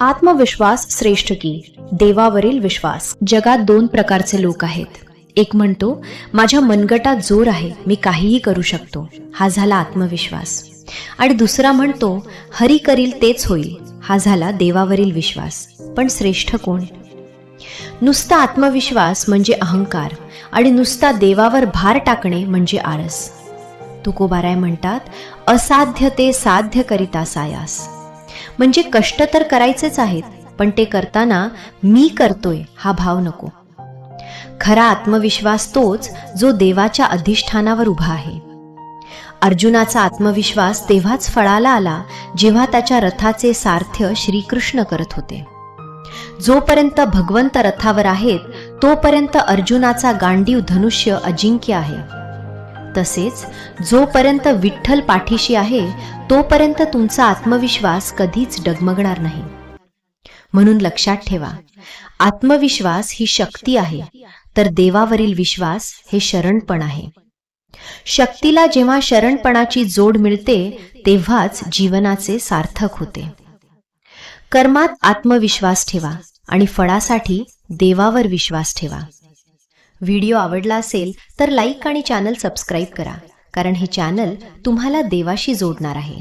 आत्मविश्वास श्रेष्ठ की देवावरील विश्वास। जगात दोन प्रकारचे लोक आहेत। एक म्हणतो माझ्या मनगटात जोर आहे, मी काहीही करू शकतो, हा झाला आत्मविश्वास। आणि दुसरा म्हणतो हरी करील तेच होईल, हा झाला देवावरील विश्वास। पण श्रेष्ठ कोण? नुसता आत्मविश्वास म्हणजे अहंकार आणि नुसता देवावर भार टाकणे म्हणजे आळस। तुकोबाराय म्हणतात असाध्य ते साध्य करिता सायास। म्हणजे कष्ट तर करायचेच आहेत, पण ते करताना मी करतोय हा भाव नको। खरा आत्मविश्वास तोच जो देवाच्या अधिष्ठानावर उभा आहे। अर्जुनाचा आत्मविश्वास तेव्हाच फळाला आला जेव्हा त्याच्या रथाचे सारथ्य श्रीकृष्ण करत होते। जोपर्यंत भगवंत रथावर आहेत तोपर्यंत अर्जुनाचा गांडीव धनुष्य अजिंक्य आहे। तसेच जोपर्यंत विठ्ठल पाठीशी आहे तोपर्यंत तुमचा आत्मविश्वास कधीच डगमगणार नाही। म्हणून लक्षात ठेवा, आत्मविश्वास ही शक्ती आहे, तर देवावरील विश्वास हे शरणपण आहे। शक्तीला जेव्हा शरणपणाची जोड मिळते तेव्हाच जीवनाचे सार्थक होते। कर्मात आत्मविश्वास ठेवा आणि फळासाठी देवावर विश्वास ठेवा। व्हिडिओ आवडला असेल तर लाईक आणि चॅनल सबस्क्राईब करा, कारण हे चॅनल तुम्हाला देवाशी जोडणार आहे।